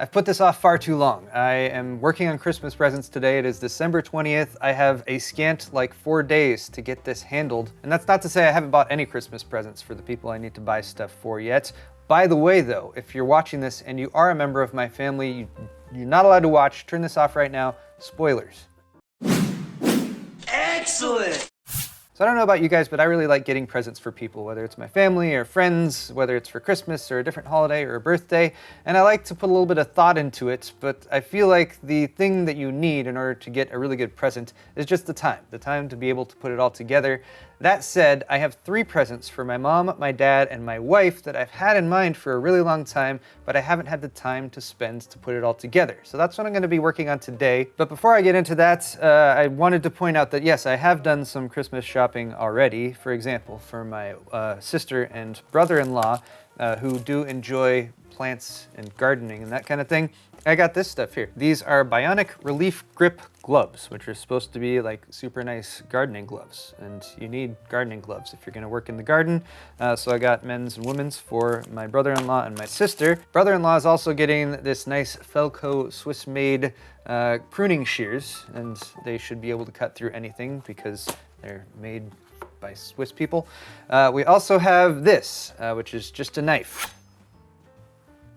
I've put this off far too long. I am working on Christmas presents today. It is December 20th. I have a scant like 4 days to get this handled. And that's not to say I haven't bought any Christmas presents for the people I need to buy stuff for yet. By the way though, if you're watching this and you are a member of my family, you're not allowed to watch. Turn this off right now. Spoilers. Excellent! So I don't know about you guys, but I really like getting presents for people, whether it's my family or friends, whether it's for Christmas or a different holiday or a birthday. And I like to put a little bit of thought into it, but I feel like the thing that you need in order to get a really good present is just the time to be able to put it all together. That said, I have 3 presents for my mom, my dad, and my wife that I've had in mind for a really long time, but I haven't had the time to spend to put it all together. So that's what I'm going to be working on today. But before I get into that, I wanted to point out that yes, I have done some Christmas shopping already. For example, for my sister and brother-in-law, who do enjoy plants and gardening and that kind of thing. I got this stuff here. These are Bionic Relief Grip gloves, which are supposed to be like super nice gardening gloves. And you need gardening gloves if you're gonna work in the garden. So I got men's and women's for my brother-in-law and my sister. Brother-in-law is also getting this nice Felco Swiss-made pruning shears, and they should be able to cut through anything because they're made by Swiss people. We also have this, which is just a knife.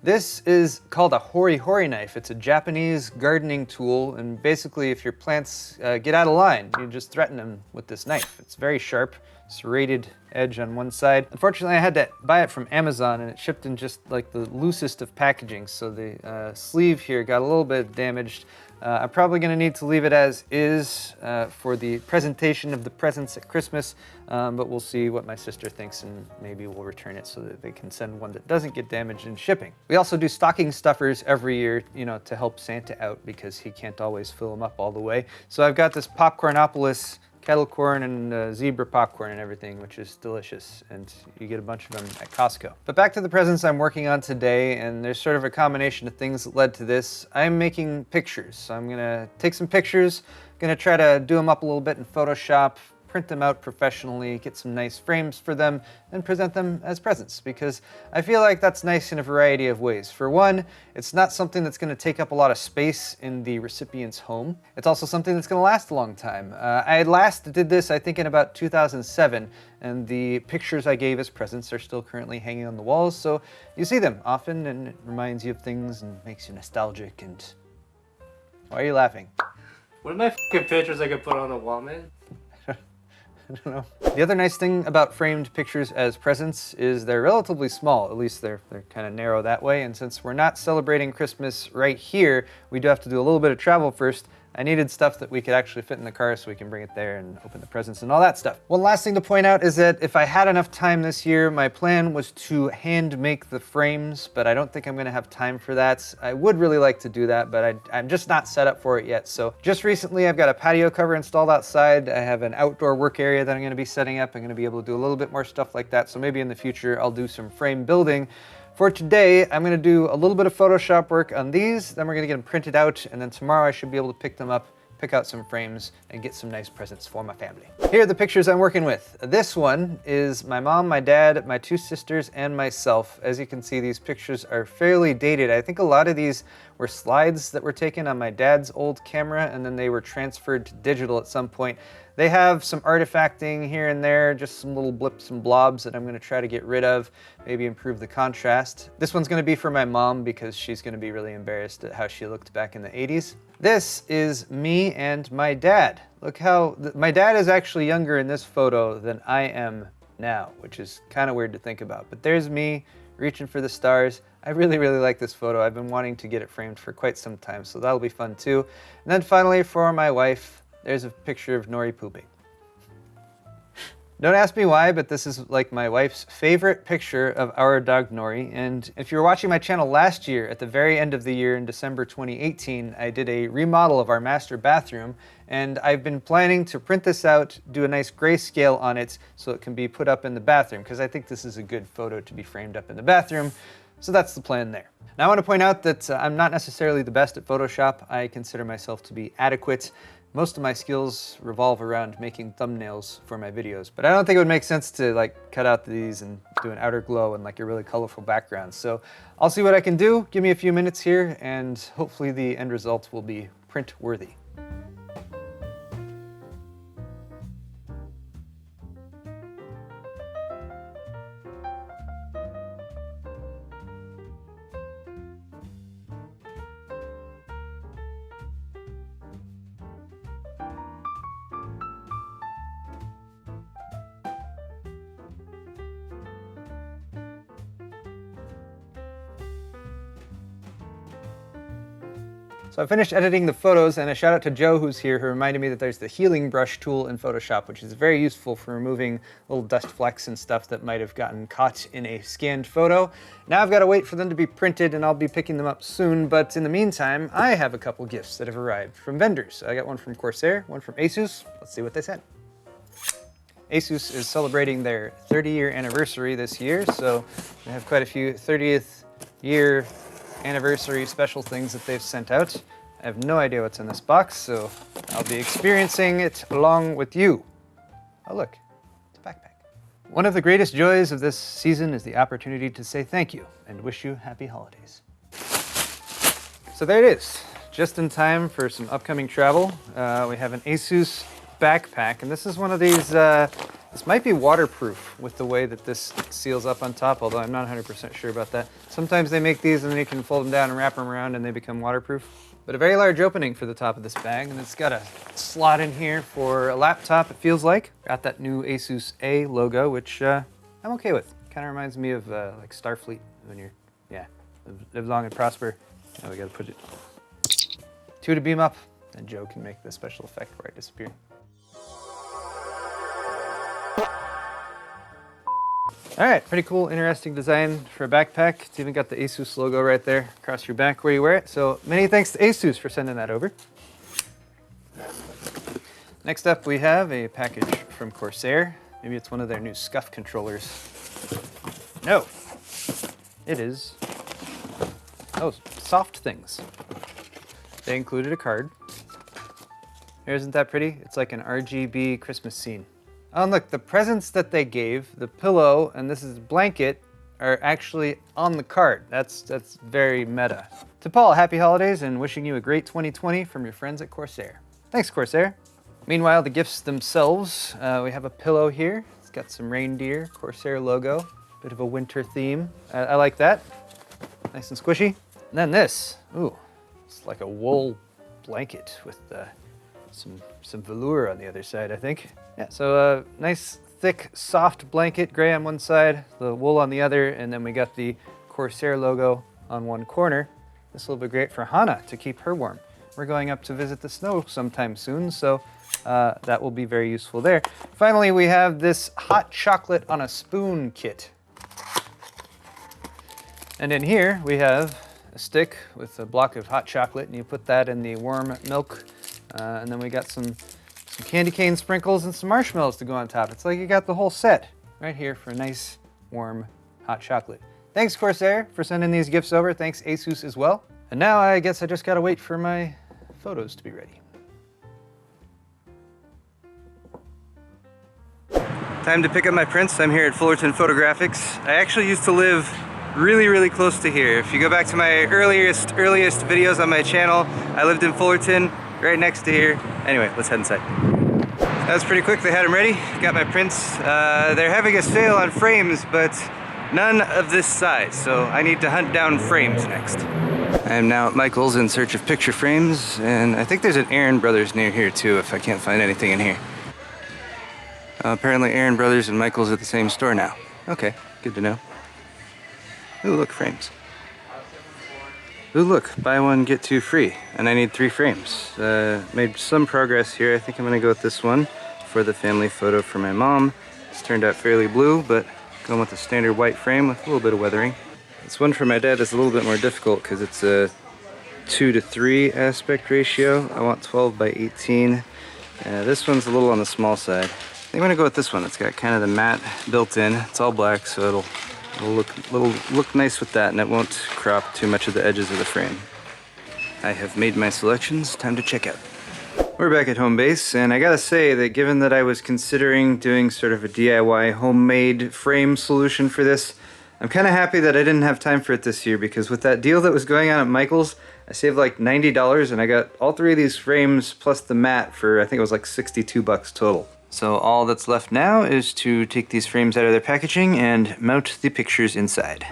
This is called a hori-hori knife. It's a Japanese gardening tool, and basically if your plants get out of line, you just threaten them with this knife. It's very sharp, serrated edge on one side. Unfortunately, I had to buy it from Amazon, and it shipped in just like the loosest of packaging, so the sleeve here got a little bit damaged. I'm probably gonna need to leave it as is for the presentation of the presents at Christmas, but we'll see what my sister thinks, and maybe we'll return it so that they can send one that doesn't get damaged in shipping. We also do stocking stuffers every year, you know, to help Santa out because he can't always fill them up all the way. So I've got this Popcornopolis kettle corn and zebra popcorn and everything, which is delicious, and you get a bunch of them at Costco. But back to the presents I'm working on today, and there's sort of a combination of things that led to this. I'm making pictures, so I'm gonna take some pictures, gonna try to do them up a little bit in Photoshop, print them out professionally, get some nice frames for them, and present them as presents, because I feel like that's nice in a variety of ways. For one, it's not something that's gonna take up a lot of space in the recipient's home. It's also something that's gonna last a long time. I last did this, I think, in about 2007, and the pictures I gave as presents are still currently hanging on the walls, so you see them often, and it reminds you of things and makes you nostalgic. And why are you laughing? What are my f***ing pictures I could put on the wall, man? I don't know. The other nice thing about framed pictures as presents is they're relatively small. At least they're kind of narrow that way. And since we're not celebrating Christmas right here, we do have to do a little bit of travel first. I needed stuff that we could actually fit in the car so we can bring it there and open the presents and all that stuff. One last thing to point out is that if I had enough time this year, my plan was to hand make the frames, but I don't think I'm gonna have time for that. I would really like to do that, but I'm just not set up for it yet. So just recently, I've got a patio cover installed outside. I have an outdoor work area that I'm gonna be setting up. I'm gonna be able to do a little bit more stuff like that. So maybe in the future, I'll do some frame building. For today, I'm gonna do a little bit of Photoshop work on these, then we're gonna get them printed out, and then tomorrow I should be able to pick them up, pick out some frames, and get some nice presents for my family. Here are the pictures I'm working with. This one is my mom, my dad, my 2 sisters, and myself. As you can see, these pictures are fairly dated. I think a lot of these were slides that were taken on my dad's old camera, and then they were transferred to digital at some point. They have some artifacting here and there, just some little blips and blobs that I'm gonna try to get rid of, maybe improve the contrast. This one's gonna be for my mom because she's gonna be really embarrassed at how she looked back in the 80s. This is me and my dad. Look how, my dad is actually younger in this photo than I am now, which is kind of weird to think about. But there's me reaching for the stars. I really, really like this photo. I've been wanting to get it framed for quite some time, so that'll be fun too. And then finally, for my wife, there's a picture of Nori pooping. Don't ask me why, but this is like my wife's favorite picture of our dog Nori. And if you were watching my channel last year, at the very end of the year in December 2018, I did a remodel of our master bathroom, and I've been planning to print this out, do a nice grayscale on it so it can be put up in the bathroom, because I think this is a good photo to be framed up in the bathroom. So that's the plan there. Now I want to point out that I'm not necessarily the best at Photoshop. I consider myself to be adequate. Most of my skills revolve around making thumbnails for my videos, but I don't think it would make sense to like cut out these and do an outer glow and like a really colorful background. So I'll see what I can do. Give me a few minutes here and hopefully the end result will be print worthy. So I finished editing the photos, and a shout out to Joe who's here, who reminded me that there's the healing brush tool in Photoshop, which is very useful for removing little dust flecks and stuff that might have gotten caught in a scanned photo. Now I've got to wait for them to be printed, and I'll be picking them up soon, but in the meantime, I have a couple gifts that have arrived from vendors. I got one from Corsair, one from Asus. Let's see what they sent. Asus is celebrating their 30-year anniversary this year, so they have quite a few 30th year anniversary special things that they've sent out. I have no idea what's in this box, so I'll be experiencing it along with you. Oh look, it's a backpack. One of the greatest joys of this season is the opportunity to say thank you and wish you happy holidays. So there it is, just in time for some upcoming travel. We have an Asus backpack, and this is one of these, this might be waterproof with the way that this seals up on top, although I'm not 100% sure about that. Sometimes they make these and then you can fold them down and wrap them around and they become waterproof. But a very large opening for the top of this bag, and it's got a slot in here for a laptop, it feels like. Got that new Asus A logo, which I'm okay with. Kind of reminds me of like Starfleet when you're, yeah, live long and prosper. Now we gotta put it two to beam up, and Joe can make the special effect where I disappear. All right, pretty cool, interesting design for a backpack. It's even got the Asus logo right there across your back where you wear it. So many thanks to Asus for sending that over. Next up, we have a package from Corsair. Maybe it's one of their new SCUF controllers. No, it is, oh, soft things. They included a card. Isn't that pretty? It's like an RGB Christmas scene. Oh, and look, the presents that they gave, the pillow, and this is a blanket, are actually on the card. That's very meta. To Paul, happy holidays and wishing you a great 2020 from your friends at Corsair. Thanks, Corsair. Meanwhile, the gifts themselves, we have a pillow here. It's got some reindeer, Corsair logo, bit of a winter theme. I like that. Nice and squishy. And then this, ooh, it's like a wool blanket with some velour on the other side, I think. Yeah, so a nice, thick, soft blanket, gray on one side, the wool on the other, and then we got the Corsair logo on one corner. This will be great for Hannah to keep her warm. We're going up to visit the snow sometime soon, so that will be very useful there. Finally, we have this hot chocolate on a spoon kit. And in here, we have a stick with a block of hot chocolate, and you put that in the warm milk. And then we got some candy cane sprinkles and some marshmallows to go on top. It's like you got the whole set right here for a nice, warm, hot chocolate. Thanks, Corsair, for sending these gifts over. Thanks, Asus, as well. And now I guess I just gotta wait for my photos to be ready. Time to pick up my prints. I'm here at Fullerton Photographics. I actually used to live really, really close to here. If you go back to my earliest videos on my channel, I lived in Fullerton, right next to here. Anyway, let's head inside. That was pretty quick. They had them ready. Got my prints. They're having a sale on frames, but none of this size, so I need to hunt down frames next. I am now at Michael's in search of picture frames, and I think there's an Aaron Brothers near here too, if I can't find anything in here. Apparently Aaron Brothers and Michael's at the same store now. Okay, good to know. Ooh, look, frames. Ooh, look, buy one, get two free. And I need 3 frames. Made some progress here. I think I'm gonna go with this one for the family photo for my mom. It's turned out fairly blue, but going with a standard white frame with a little bit of weathering. This one for my dad is a little bit more difficult because it's a 2:3 aspect ratio. I want 12 by 18. This one's a little on the small side. I think I'm gonna go with this one. It's got kind of the matte built in. It's all black, so it'll look nice with that, and it won't crop too much of the edges of the frame. I have made my selections. Time to check out. We're back at home base, and I gotta say that given that I was considering doing sort of a DIY homemade frame solution for this, I'm kind of happy that I didn't have time for it this year, because with that deal that was going on at Michael's, I saved like $90 and I got all 3 of these frames plus the mat for, I think it was like 62 bucks total. So all that's left now is to take these frames out of their packaging and mount the pictures inside.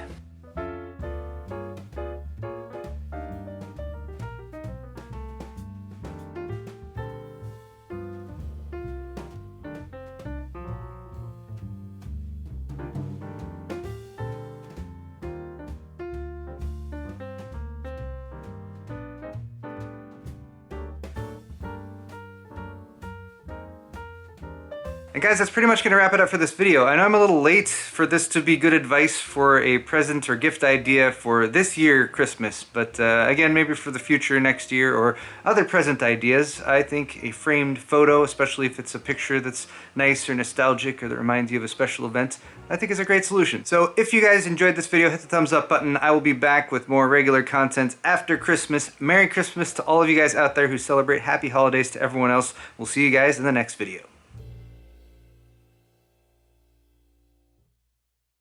And guys, that's pretty much going to wrap it up for this video. I know I'm a little late for this to be good advice for a present or gift idea for this year Christmas, but again, maybe for the future next year or other present ideas, I think a framed photo, especially if it's a picture that's nice or nostalgic or that reminds you of a special event, I think is a great solution. So if you guys enjoyed this video, hit the thumbs up button. I will be back with more regular content after Christmas. Merry Christmas to all of you guys out there who celebrate. Happy holidays to everyone else. We'll see you guys in the next video.